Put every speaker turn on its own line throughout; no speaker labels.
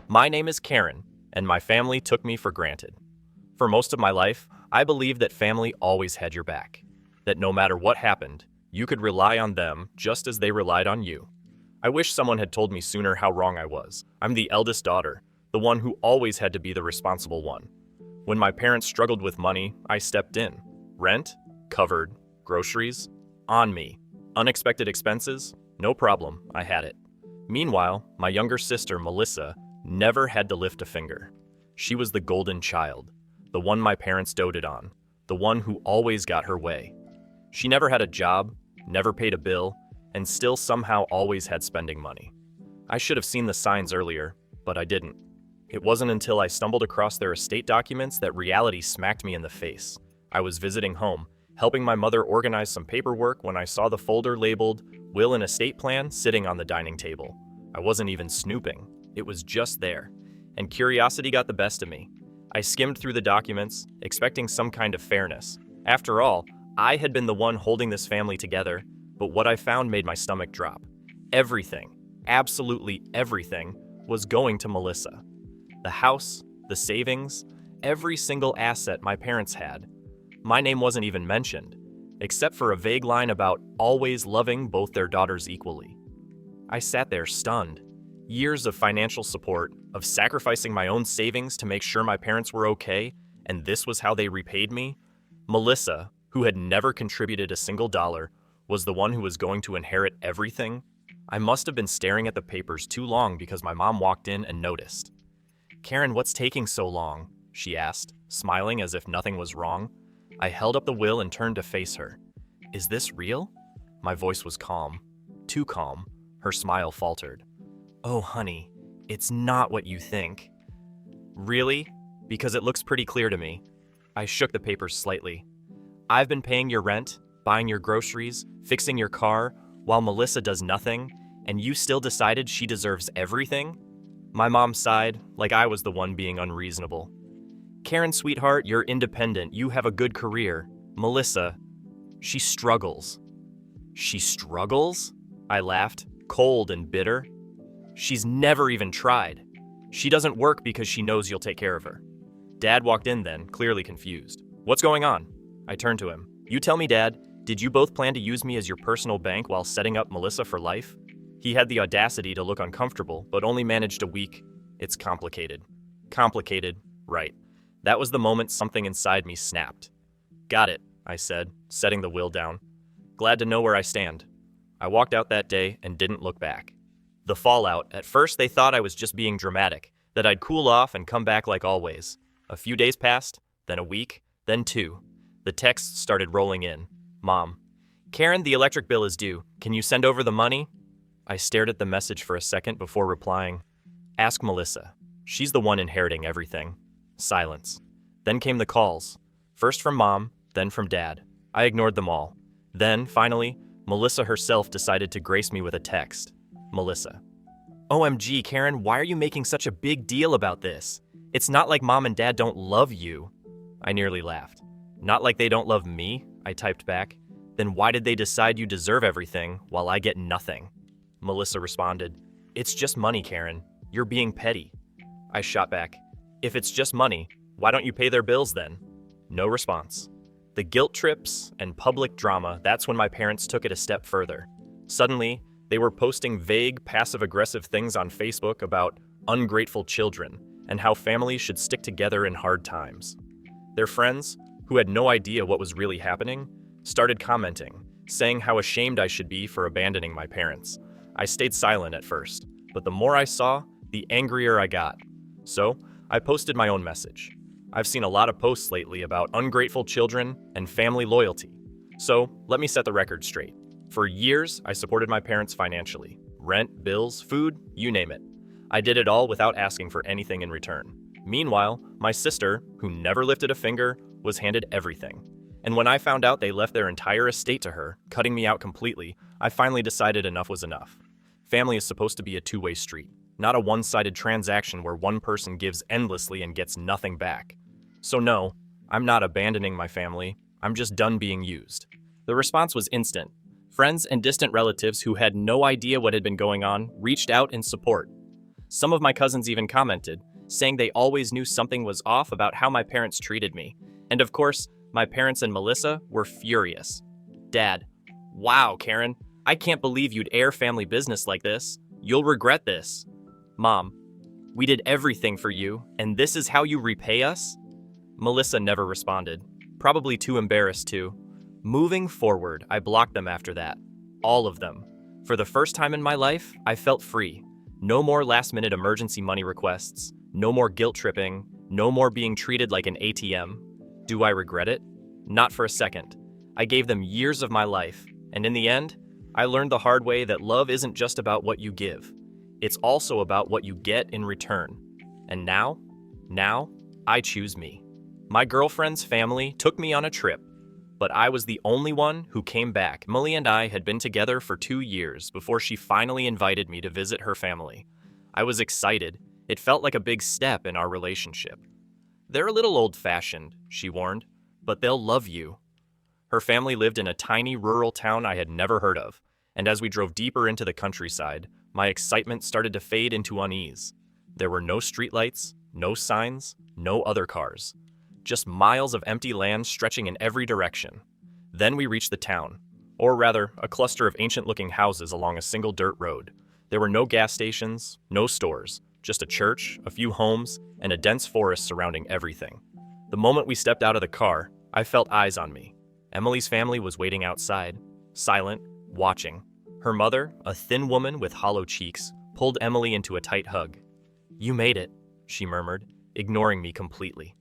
My name is Karen, and my family took me for granted. For most of my life, I believed that family always had your back, that no matter what happened, you could rely on them just as they relied on you. I wish someone had told me sooner how wrong I was. I'm the eldest daughter, the one who always had to be the responsible one. When my parents struggled with money, I stepped in. Rent? Covered. Groceries? On me. Unexpected expenses? No problem, I had it. Meanwhile, my younger sister, Melissa, never had to lift a finger. She was the golden child, the one my parents doted on, the one who always got her way. She never had a job, never paid a bill, and still somehow always had spending money. I should have seen the signs earlier, but I didn't. It wasn't until I stumbled across their estate documents that reality smacked me in the face. I was visiting home, helping my mother organize some paperwork when I saw the folder labeled Will and Estate Plan sitting on the dining table. I wasn't even snooping. It was just there, and curiosity got the best of me. I skimmed through the documents, expecting some kind of fairness. After all, I had been the one holding this family together, but what I found made my stomach drop. Everything, absolutely everything, was going to Melissa. The house, the savings, every single asset my parents had. My name wasn't even mentioned, except for a vague line about always loving both their daughters equally. I sat there stunned. Years of financial support, of sacrificing my own savings to make sure my parents were okay, and this was how they repaid me? Melissa, who had never contributed a single dollar, was the one who was going to inherit everything? I must have been staring at the papers too long because my mom walked in and noticed. "Karen, what's taking so long?" she asked, smiling as if nothing was wrong. I held up the will and turned to face her. "Is this real?" My voice was calm. Too calm. Her smile faltered. "Oh, honey, it's not what you think." "Really? Because it looks pretty clear to me." I shook the papers slightly. "I've been paying your rent, buying your groceries, fixing your car, while Melissa does nothing, and you still decided she deserves everything?" My mom sighed, like I was the one being unreasonable. "Karen, sweetheart, you're independent. You have a good career. Melissa, she struggles." "She struggles?" I laughed, cold and bitter. "She's never even tried. She doesn't work because she knows you'll take care of her." Dad walked in then, clearly confused. "What's going on?" I turned to him. "You tell me, Dad, did you both plan to use me as your personal bank while setting up Melissa for life?" He had the audacity to look uncomfortable, but only managed a weak, "It's complicated." Complicated, right. That was the moment something inside me snapped. "Got it," I said, setting the will down. "Glad to know where I stand." I walked out that day and didn't look back. The fallout, at first they thought I was just being dramatic, that I'd cool off and come back like always. A few days passed, then a week, then two. The texts started rolling in. "Mom, Karen, the electric bill is due. Can you send over the money?" I stared at the message for a second before replying. "Ask Melissa. She's the one inheriting everything." Silence. Then came the calls. First from Mom, then from Dad. I ignored them all. Then, finally, Melissa herself decided to grace me with a text. Melissa. "OMG, Karen, why are you making such a big deal about this? It's not like Mom and Dad don't love you." I nearly laughed. "Not like they don't love me?" I typed back. "Then why did they decide you deserve everything while I get nothing?" Melissa responded, "It's just money, Karen. You're being petty." I shot back, "If it's just money, why don't you pay their bills then?" No response. The guilt trips and public drama, that's when my parents took it a step further. Suddenly, they were posting vague, passive-aggressive things on Facebook about ungrateful children and how families should stick together in hard times. Their friends, who had no idea what was really happening, started commenting, saying how ashamed I should be for abandoning my parents. I stayed silent at first, but the more I saw, the angrier I got. So, I posted my own message. I've seen a lot of posts lately about ungrateful children and family loyalty. So, let me set the record straight. For years, I supported my parents financially. Rent, bills, food, you name it. I did it all without asking for anything in return. Meanwhile, my sister, who never lifted a finger, was handed everything. And when I found out they left their entire estate to her, cutting me out completely, I finally decided enough was enough. Family is supposed to be a two-way street, not a one-sided transaction where one person gives endlessly and gets nothing back. So no, I'm not abandoning my family, I'm just done being used. The response was instant. Friends and distant relatives who had no idea what had been going on reached out in support. Some of my cousins even commented, saying they always knew something was off about how my parents treated me. And of course, my parents and Melissa were furious. Dad, wow, Karen, I can't believe you'd air family business like this. You'll regret this. Mom, we did everything for you, and this is how you repay us? Melissa never responded, probably too embarrassed to. Moving forward, I blocked them after that. All of them. For the first time in my life, I felt free. No more last-minute emergency money requests, no more guilt tripping, no more being treated like an ATM. Do I regret it? Not for a second. I gave them years of my life, and in the end, I learned the hard way that love isn't just about what you give. It's also about what you get in return. And now, I choose me. My girlfriend's family took me on a trip, but I was the only one who came back. Emily and I had been together for 2 years before she finally invited me to visit her family. I was excited. It felt like a big step in our relationship. They're a little old-fashioned, she warned, but they'll love you. Her family lived in a tiny rural town I had never heard of, and as we drove deeper into the countryside, my excitement started to fade into unease. There were no streetlights, no signs, no other cars. Just miles of empty land stretching in every direction. Then we reached the town, or rather, a cluster of ancient-looking houses along a single dirt road. There were no gas stations, no stores, just a church, a few homes, and a dense forest surrounding everything. The moment we stepped out of the car, I felt eyes on me. Emily's family was waiting outside, silent, watching. Her mother, a thin woman with hollow cheeks, pulled Emily into a tight hug. "You made it," she murmured, ignoring me completely.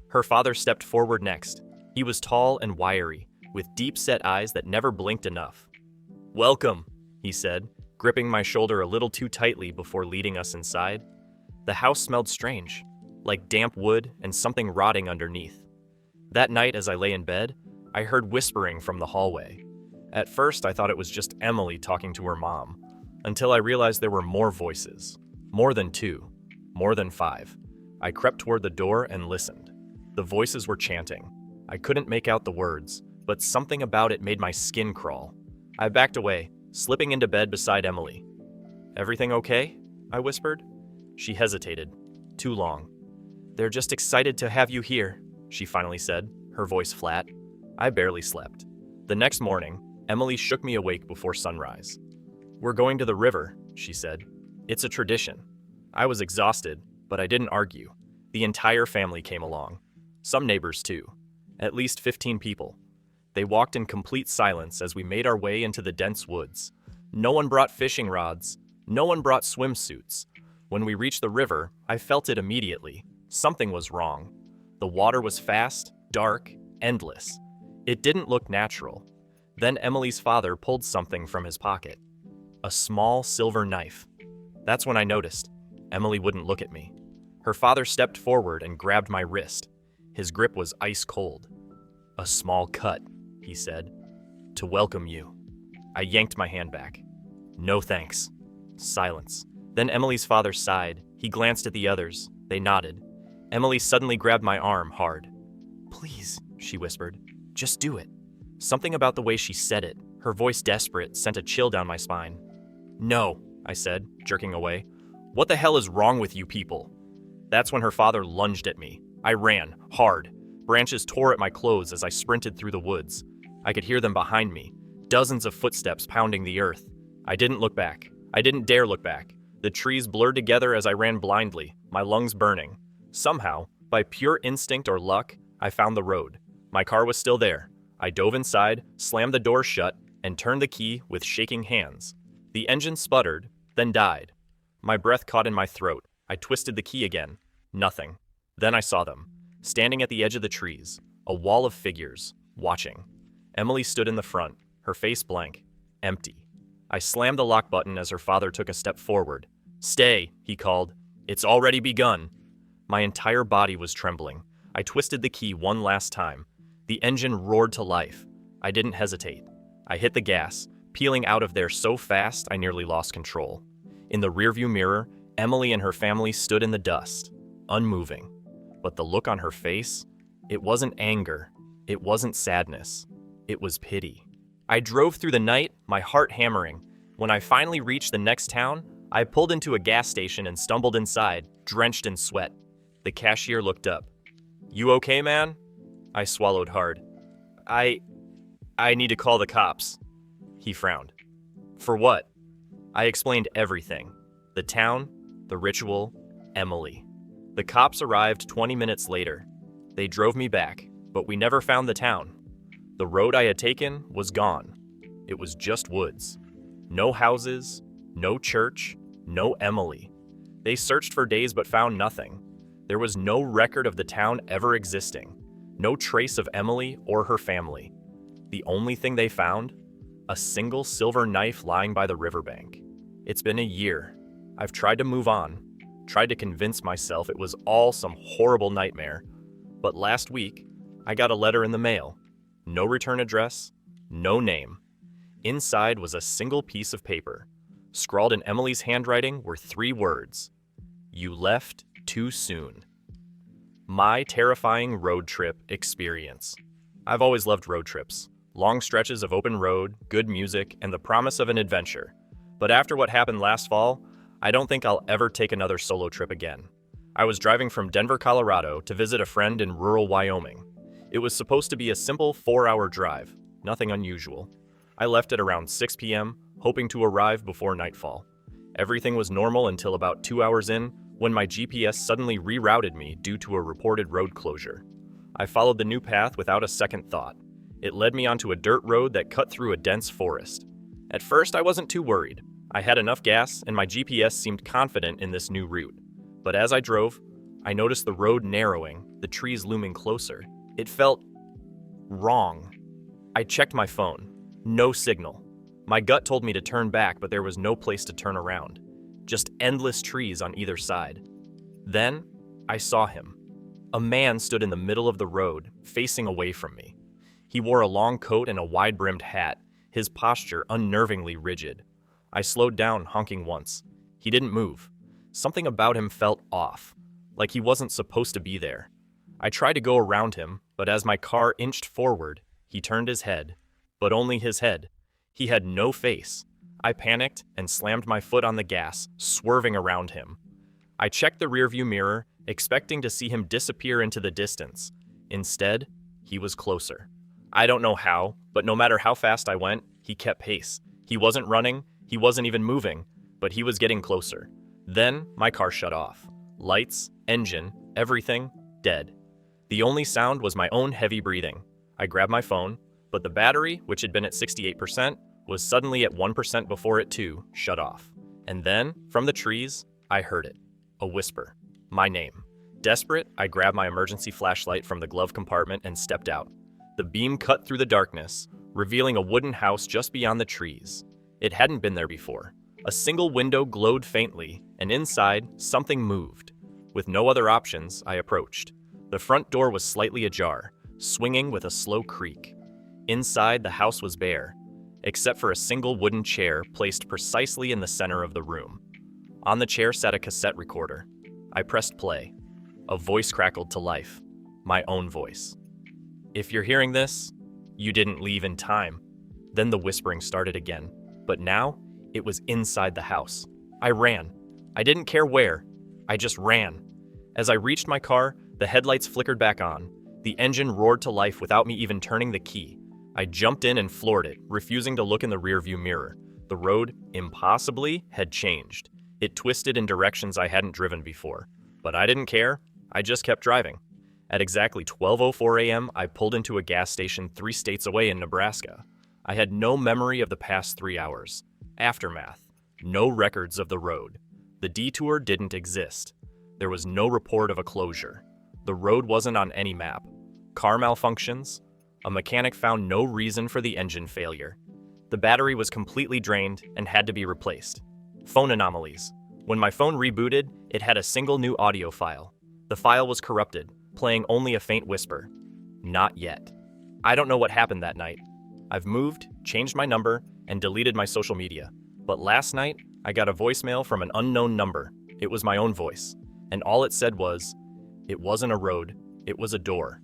Her father stepped forward next. He was tall and wiry, with deep-set eyes that never blinked enough. "Welcome," he said, gripping my shoulder a little too tightly before leading us inside. The house smelled strange, like damp wood and something rotting underneath. That night, as I lay in bed, I heard whispering from the hallway. At first, I thought it was just Emily talking to her mom, until I realized there were more voices. More than 2, more than 5. I crept toward the door and listened. The voices were chanting. I couldn't make out the words, but something about it made my skin crawl. I backed away, slipping into bed beside Emily. "Everything okay?" I whispered. She hesitated. Too long. "They're just excited to have you here," she finally said, her voice flat. I barely slept. The next morning, Emily shook me awake before sunrise. "We're going to the river," she said. "It's a tradition." I was exhausted, but I didn't argue. The entire family came along. Some neighbors too. At least 15 people. They walked in complete silence as we made our way into the dense woods. No one brought fishing rods. No one brought swimsuits. When we reached the river, I felt it immediately. Something was wrong. The water was fast, dark, endless. It didn't look natural. Then Emily's father pulled something from his pocket. A small silver knife. That's when I noticed. Emily wouldn't look at me. Her father stepped forward and grabbed my wrist. His grip was ice cold. "A small cut," he said, "to welcome you." I yanked my hand back. "No thanks." Silence. Then Emily's father sighed. He glanced at the others. They nodded. Emily suddenly grabbed my arm hard. "Please," she whispered, "just do it." Something about the way she said it, her voice desperate, sent a chill down my spine. "No," I said, jerking away. "What the hell is wrong with you people?" That's when her father lunged at me. I ran, hard. Branches tore at my clothes as I sprinted through the woods. I could hear them behind me, dozens of footsteps pounding the earth. I didn't look back. I didn't dare look back. The trees blurred together as I ran blindly, my lungs burning. Somehow, by pure instinct or luck, I found the road. My car was still there. I dove inside, slammed the door shut, and turned the key with shaking hands. The engine sputtered, then died. My breath caught in my throat. I twisted the key again. Nothing. Then I saw them, standing at the edge of the trees, a wall of figures, watching. Emily stood in the front, her face blank, empty. I slammed the lock button as her father took a step forward. "Stay," he called. "It's already begun." My entire body was trembling. I twisted the key one last time. The engine roared to life. I didn't hesitate. I hit the gas, peeling out of there so fast I nearly lost control. In the rearview mirror, Emily and her family stood in the dust, unmoving. But the look on her face, it wasn't anger, it wasn't sadness, it was pity. I drove through the night, my heart hammering. When I finally reached the next town, I pulled into a gas station and stumbled inside, drenched in sweat. The cashier looked up. "You okay, man?" I swallowed hard. I need to call the cops." He frowned. "For what?" I explained everything. The town, the ritual, Emily. The cops arrived 20 minutes later. They drove me back, but we never found the town. The road I had taken was gone. It was just woods. No houses, no church, no Emily. They searched for days but found nothing. There was no record of the town ever existing. No trace of Emily or her family. The only thing they found? A single silver knife lying by the riverbank. It's been a year. I've tried to move on, tried to convince myself it was all some horrible nightmare. But last week, I got a letter in the mail. No return address, no name. Inside was a single piece of paper. Scrawled in Emily's handwriting were 3 words. "You left too soon." My terrifying road trip experience. I've always loved road trips. Long stretches of open road, good music, and the promise of an adventure. But after what happened last fall, I don't think I'll ever take another solo trip again. I was driving from Denver, Colorado to visit a friend in rural Wyoming. It was supposed to be a simple 4-hour drive, nothing unusual. I left at around 6 p.m., hoping to arrive before nightfall. Everything was normal until about 2 hours in, when my GPS suddenly rerouted me due to a reported road closure. I followed the new path without a second thought. It led me onto a dirt road that cut through a dense forest. At first, I wasn't too worried. I had enough gas, and my GPS seemed confident in this new route. But as I drove, I noticed the road narrowing, the trees looming closer. It felt wrong. I checked my phone. No signal. My gut told me to turn back, but there was no place to turn around. Just endless trees on either side. Then, I saw him. A man stood in the middle of the road, facing away from me. He wore a long coat and a wide-brimmed hat, his posture unnervingly rigid. I slowed down, honking once. He didn't move. Something about him felt off, like he wasn't supposed to be there. I tried to go around him, but as my car inched forward, he turned his head, but only his head. He had no face. I panicked and slammed my foot on the gas, swerving around him. I checked the rearview mirror, expecting to see him disappear into the distance. Instead, he was closer. I don't know how, but no matter how fast I went, he kept pace. He wasn't running, he wasn't even moving, but he was getting closer. Then, my car shut off. Lights, engine, everything, dead. The only sound was my own heavy breathing. I grabbed my phone, but the battery, which had been at 68%, was suddenly at 1% before it too shut off. And then, from the trees, I heard it. A whisper. My name. Desperate, I grabbed my emergency flashlight from the glove compartment and stepped out. The beam cut through the darkness, revealing a wooden house just beyond the trees. It hadn't been there before. A single window glowed faintly, and inside, something moved. With no other options, I approached. The front door was slightly ajar, swinging with a slow creak. Inside, the house was bare, except for a single wooden chair placed precisely in the center of the room. On the chair sat a cassette recorder. I pressed play. A voice crackled to life. My own voice. "If you're hearing this, you didn't leave in time." Then the whispering started again, but now it was inside the house. I ran. I didn't care where. I just ran. As I reached my car, the headlights flickered back on. The engine roared to life without me even turning the key. I jumped in and floored it, refusing to look in the rearview mirror. The road, impossibly, had changed. It twisted in directions I hadn't driven before. But I didn't care. I just kept driving. At exactly 12:04 a.m., I pulled into a gas station 3 states away in Nebraska. I had no memory of the past 3 hours. Aftermath. No records of the road. The detour didn't exist. There was no report of a closure. The road wasn't on any map. Car malfunctions. A mechanic found no reason for the engine failure. The battery was completely drained and had to be replaced. Phone anomalies. When my phone rebooted, it had a single new audio file. The file was corrupted, playing only a faint whisper. Not yet. I don't know what happened that night. I've moved, changed my number, and deleted my social media. But last night, I got a voicemail from an unknown number. It was my own voice. And all it said was, it wasn't a road, it was a door.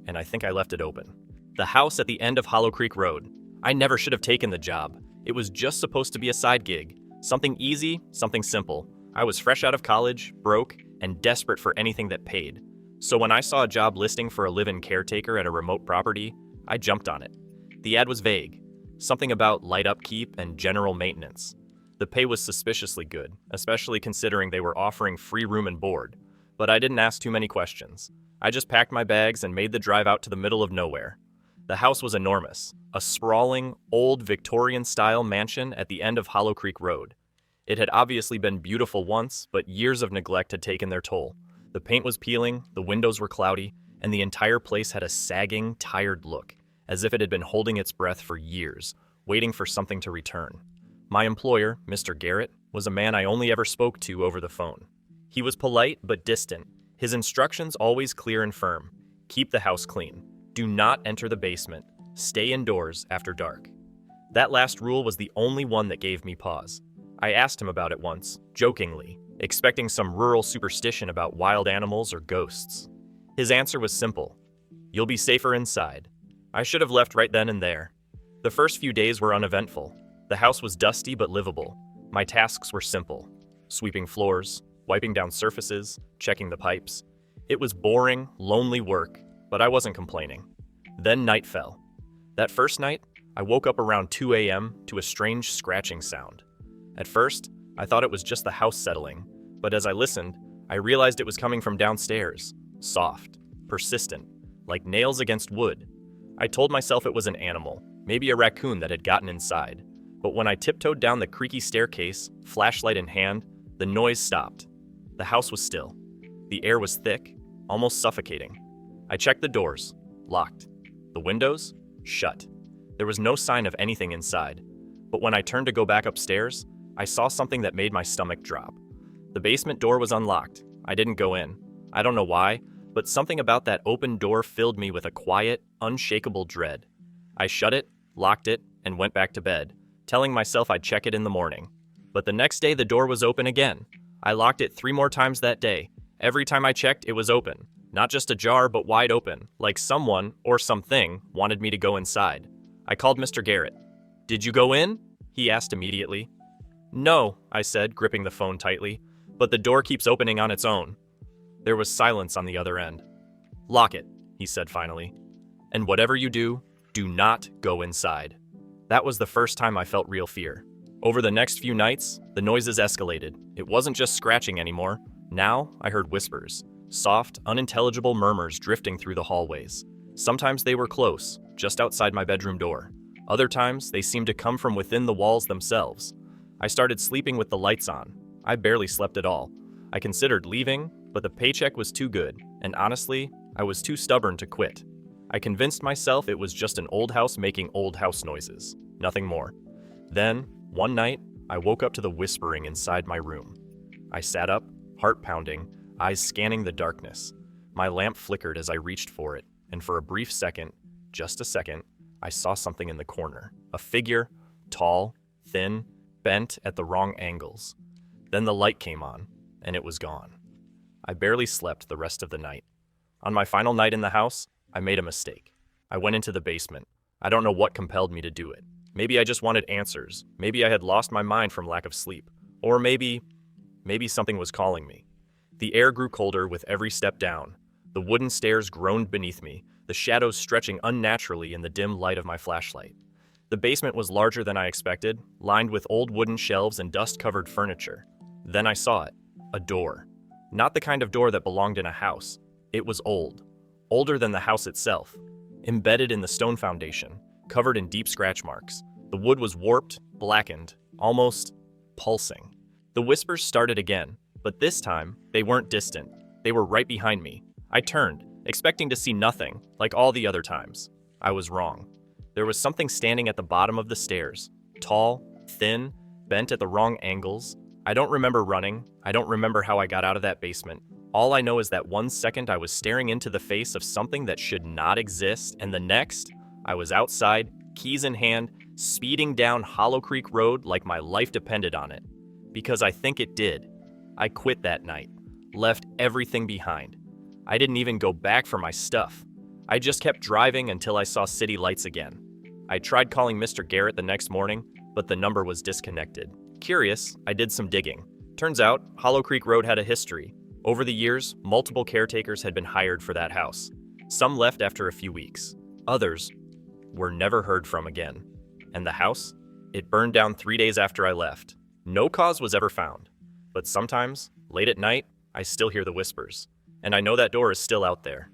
And I think I left it open. The house at the end of Hollow Creek Road. I never should have taken the job. It was just supposed to be a side gig. Something easy, something simple. I was fresh out of college, broke, and desperate for anything that paid. So when I saw a job listing for a live-in caretaker at a remote property, I jumped on it. The ad was vague, something about light upkeep and general maintenance. The pay was suspiciously good, especially considering they were offering free room and board. But I didn't ask too many questions. I just packed my bags and made the drive out to the middle of nowhere. The house was enormous, a sprawling, old Victorian-style mansion at the end of Hollow Creek Road. It had obviously been beautiful once, but years of neglect had taken their toll. The paint was peeling, the windows were cloudy, and the entire place had a sagging, tired look, as if it had been holding its breath for years, waiting for something to return. My employer, Mr. Garrett, was a man I only ever spoke to over the phone. He was polite but distant, his instructions always clear and firm. Keep the house clean. Do not enter the basement. Stay indoors after dark. That last rule was the only one that gave me pause. I asked him about it once, jokingly, expecting some rural superstition about wild animals or ghosts. His answer was simple. You'll be safer inside. I should have left right then and there. The first few days were uneventful. The house was dusty but livable. My tasks were simple. Sweeping floors, wiping down surfaces, checking the pipes. It was boring, lonely work, but I wasn't complaining. Then night fell. That first night, I woke up around 2 a.m. to a strange scratching sound. At first, I thought it was just the house settling, but as I listened, I realized it was coming from downstairs. Soft, persistent, like nails against wood. I told myself it was an animal, maybe a raccoon that had gotten inside. But when I tiptoed down the creaky staircase, flashlight in hand, the noise stopped. The house was still. The air was thick, almost suffocating. I checked the doors, locked. The windows, shut. There was no sign of anything inside. But when I turned to go back upstairs, I saw something that made my stomach drop. The basement door was unlocked. I didn't go in. I don't know why, but something about that open door filled me with a quiet, unshakable dread. I shut it, locked it, and went back to bed, telling myself I'd check it in the morning. But the next day the door was open again. I locked it 3 more times that day. Every time I checked, it was open. Not just ajar, but wide open, like someone, or something, wanted me to go inside. I called Mr. Garrett. "Did you go in?" he asked immediately. "No," I said, gripping the phone tightly, "but the door keeps opening on its own." There was silence on the other end. "Lock it," he said finally. "And whatever you do not go inside." That was the first time I felt real fear. Over the next few nights, the noises escalated. It wasn't just scratching anymore. Now I heard whispers, soft, unintelligible murmurs drifting through the hallways. Sometimes they were close, just outside my bedroom door. Other times, they seemed to come from within the walls themselves. I started sleeping with the lights on. I barely slept at all. I considered leaving, but the paycheck was too good, and honestly, I was too stubborn to quit. I convinced myself it was just an old house making old house noises, nothing more. Then, one night, I woke up to the whispering inside my room. I sat up, heart pounding, eyes scanning the darkness. My lamp flickered as I reached for it, and for a brief second, just a second, I saw something in the corner. A figure, tall, thin, bent at the wrong angles. Then the light came on, and it was gone. I barely slept the rest of the night. On my final night in the house, I made a mistake. I went into the basement. I don't know what compelled me to do it. Maybe I just wanted answers. Maybe I had lost my mind from lack of sleep. Or maybe something was calling me. The air grew colder with every step down. The wooden stairs groaned beneath me, the shadows stretching unnaturally in the dim light of my flashlight. The basement was larger than I expected, lined with old wooden shelves and dust-covered furniture. Then I saw it. A door. Not the kind of door that belonged in a house. It was old. Older than the house itself. Embedded in the stone foundation, covered in deep scratch marks. The wood was warped, blackened, almost pulsing. The whispers started again, but this time, they weren't distant. They were right behind me. I turned, expecting to see nothing, like all the other times. I was wrong. There was something standing at the bottom of the stairs. Tall, thin, bent at the wrong angles. I don't remember running. I don't remember how I got out of that basement. All I know is that 1 second I was staring into the face of something that should not exist, and the next, I was outside, keys in hand, speeding down Hollow Creek Road like my life depended on it. Because I think it did. I quit that night, left everything behind. I didn't even go back for my stuff. I just kept driving until I saw city lights again. I tried calling Mr. Garrett the next morning, but the number was disconnected. Curious, I did some digging. Turns out, Hollow Creek Road had a history. Over the years, multiple caretakers had been hired for that house. Some left after a few weeks. Others were never heard from again. And the house? It burned down 3 days after I left. No cause was ever found. But sometimes, late at night, I still hear the whispers. And I know that door is still out there.